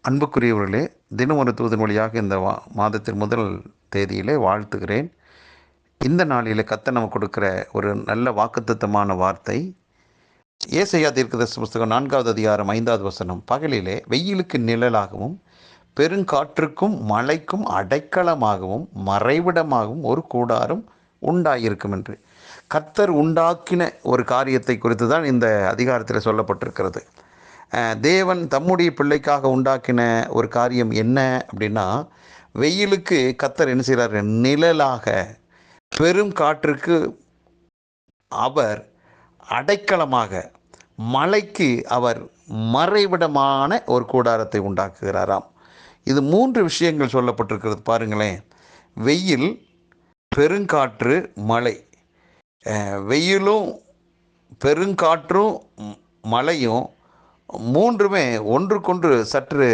அன்புக்குரியவர்களே, தினம் ஒரு தூதன் வழியாக இந்த மாதத்தின் முதல் தேதியிலே வாழ்த்துகிறேன். இந்த நாளிலே கர்த்தர் நமக்கு கொடுக்கிற ஒரு நல்ல வாக்குத்தத்தமான வார்த்தை, ஏசாயா தீர்க்கதரிசி புஸ்தகம் 4வது அதிகாரம் 5வது வசனம். பகலிலே வெயிலுக்கு நிழலாகவும் பெருங்காற்றுக்கும் மழைக்கும் அடைக்கலமாகவும் மறைவிடமாகவும் ஒரு கூடாரம் உண்டாயிருக்கும் என்று. கர்த்தர் உண்டாக்கின ஒரு காரியத்தை குறித்து தான் இந்த அதிகாரத்தில் சொல்லப்பட்டிருக்கிறது. தேவன் தம்முடைய பிள்ளைக்காக உண்டாக்கின ஒரு காரியம் என்ன அப்படின்னா, வெயிலுக்கு கர்த்தர் என்ன செய்கிறார்? நிழலாக, பெரும் காற்றுக்கு அவர் அடைக்கலமாக, மழைக்கு அவர் மறைவிடமான ஒரு கூடாரத்தை உண்டாக்குகிறாராம். இது 3 விஷயங்கள் சொல்லப்பட்டிருக்கிறது பாருங்களேன். வெயில், பெருங்காற்று, மழை. வெயிலும் பெருங்காற்றும் மழையும் 3மே ஒன்றுக்கொன்று சற்று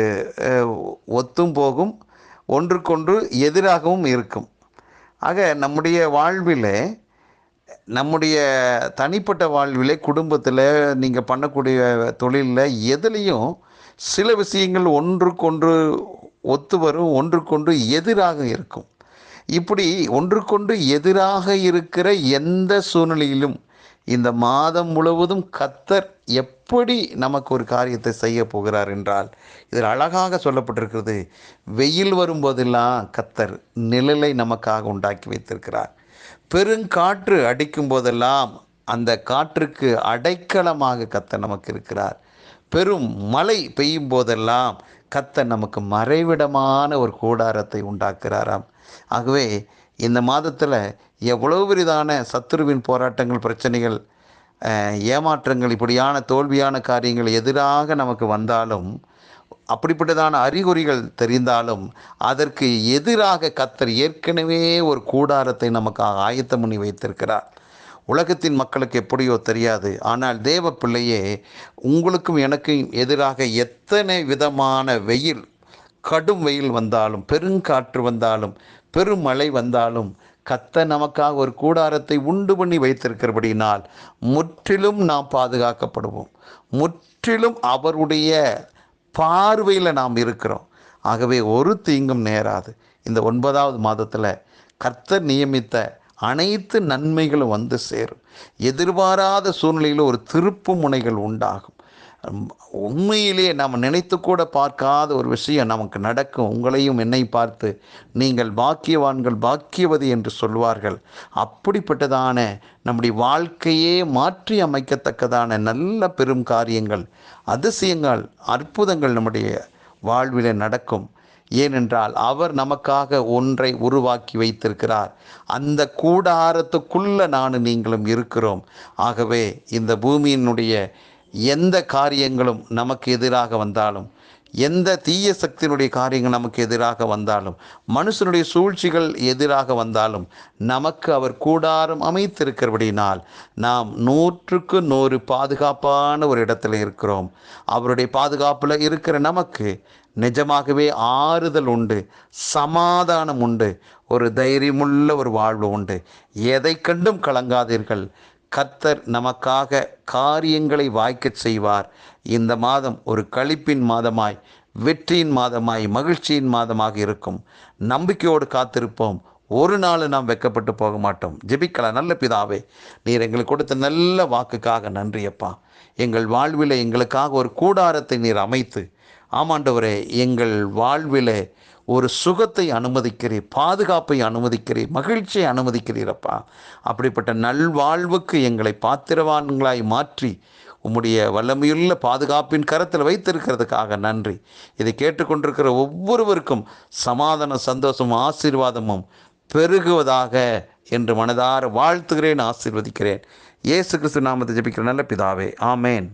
ஒத்தும் போகும், ஒன்றுக்கொன்று எதிராகவும் இருக்கும். ஆக நம்முடைய வாழ்வில், நம்முடைய தனிப்பட்ட வாழ்விலே, குடும்பத்தில், நீங்கள் பண்ணக்கூடிய தொழிலில், எதுலேயும் சில விஷயங்கள் ஒன்றுக்கொன்று ஒத்து வரும், ஒன்றுக்கொன்று எதிராக இருக்கும். இப்படி ஒன்றுக்கொன்று எதிராக இருக்கிற எந்த சூழ்நிலையிலும் இந்த மாதம் முழுவதும் கர்த்தர் எப்படி நமக்கு ஒரு காரியத்தை செய்ய போகிறார் என்றால், இதில் அழகாக சொல்லப்பட்டிருக்கிறது. வெயில் வரும்போதெல்லாம் கர்த்தர் நிழலை நமக்காக உண்டாக்கி வைத்திருக்கிறார். பெருங்காற்று அடிக்கும் போதெல்லாம் அந்த காற்றுக்கு அடைக்கலமாக கர்த்தர் நமக்கு இருக்கிறார். பெரும் மழை பெய்யும் போதெல்லாம் கர்த்தர் நமக்கு மறைவிடமான ஒரு கூடாரத்தை உண்டாக்குறாராம். ஆகவே இந்த மாதத்தில் எவ்வளவு பெரிதான சத்துருவின் போராட்டங்கள், பிரச்சனைகள், ஏமாற்றங்கள், இப்படியான தோல்வியான காரியங்கள் எதிராக நமக்கு வந்தாலும், அப்படிப்பட்டதான அறிகுறிகள் தெரிந்தாலும், அதற்கு எதிராக கர்த்தர் ஏற்கனவே ஒரு கூடாரத்தை நமக்காக ஆயத்தம் பண்ணி வைத்திருக்கிறார். உலகத்தின் மக்களுக்கு எப்படியோ தெரியாது. ஆனால் தேவ பிள்ளையே, உங்களுக்கும் எனக்கும் எதிராக எத்தனை விதமான வெயில், கடும் வெயில் வந்தாலும், பெருங்காற்று வந்தாலும், பெருமழை வந்தாலும், கர்த்தர் நமக்காக ஒரு கூடாரத்தை உண்டு பண்ணி வைத்திருக்கிறபடினால் முற்றிலும் நாம் பாதுகாக்கப்படுவோம். முற்றிலும் அவருடைய பார்வையில் நாம் இருக்கிறோம். ஆகவே ஒரு தீங்கும் நேராது. இந்த 9வது மாதத்தில் கர்த்தர் நியமித்த அனைத்து நன்மைகளும் வந்து சேரும். எதிர்பாராத சூழ்நிலையில் ஒரு திருப்பு முனைகள் உண்டாகும். உண்மையிலேயே நாம் நினைத்து கூட பார்க்காத ஒரு விஷயம் நமக்கு நடக்கும். உங்களையும் என்னை பார்த்து நீங்கள் பாக்கியவான்கள், பாக்கியவதி என்று சொல்வார்கள். அப்படிப்பட்டதான நம்முடைய வாழ்க்கையே மாற்றி அமைக்கத்தக்கதான நல்ல பெரும் காரியங்கள், அதிசயங்கள், அற்புதங்கள் நம்முடைய வாழ்விலே நடக்கும். ஏனென்றால் அவர் நமக்காக ஒன்றை உருவாக்கி வைத்திருக்கிறார். அந்த கூடாரத்துக்குள்ள நானும் நீங்களும் இருக்கிறோம். ஆகவே இந்த பூமியினுடைய எந்த காரியங்களும் நமக்கு எதிராக வந்தாலும், எந்த தீய சக்தியினுடைய காரியங்கள் நமக்கு எதிராக வந்தாலும், மனுஷனுடைய சூழ்ச்சிகள் எதிராக வந்தாலும், நமக்கு அவர் கூடாரம் அமைத்திருக்கிறபடினால் நாம் 100க்கு 100 பாதுகாப்பான ஒரு இடத்துல இருக்கிறோம். அவருடைய பாதுகாப்பில் இருக்கிற நமக்கு நிஜமாகவே ஆறுதல் உண்டு, சமாதானம் உண்டு, ஒரு தைரியமுள்ள ஒரு வாழ்வு உண்டு. எதை கண்டும் கலங்காதீர்கள். கர்த்தர் நமக்காக காரியங்களை வாய்க்கச் செய்வார். இந்த மாதம் ஒரு களிப்பின் மாதமாய், வெற்றியின் மாதமாய், மகிழ்ச்சியின் மாதமாக இருக்கும். நம்பிக்கையோடு காத்திருப்போம். ஒரு நாள் நாம் வெட்கப்பட்டு போக மாட்டோம். ஜெபிக்கலாம். நல்ல பிதாவே, நீர் எங்களுக்கு கொடுத்த நல்ல வாக்குக்காக நன்றியப்பா. எங்கள் வாழ்வில் எங்களுக்காக ஒரு கூடாரத்தை நீர் அமைத்து, ஆமாண்டவரே, எங்கள் வாழ்வில் ஒரு சுகத்தை அனுமதிக்கிறீர், பாதுகாப்பை அனுமதிக்கிறீர், மகிழ்ச்சியை அனுமதிக்கிறீரப்பா. அப்படிப்பட்ட நல்வாழ்வுக்கு எங்களை பாத்திரவான்களாய் மாற்றி உம்முடைய வல்லமையுள்ள பாதுகாப்பின் கரத்தில் வைத்திருக்கிறதுக்காக நன்றி. இதை கேட்டுக்கொண்டிருக்கிற ஒவ்வொருவருக்கும் சமாதானம், சந்தோஷமும், ஆசீர்வாதமும் பெருகுவதாக என்று மனதார வாழ்த்துகிறேன், ஆசீர்வதிக்கிறேன். இயேசு கிறிஸ்து நாமத்தை ஜெபிக்கிற நல்ல பிதாவே, ஆமேன்.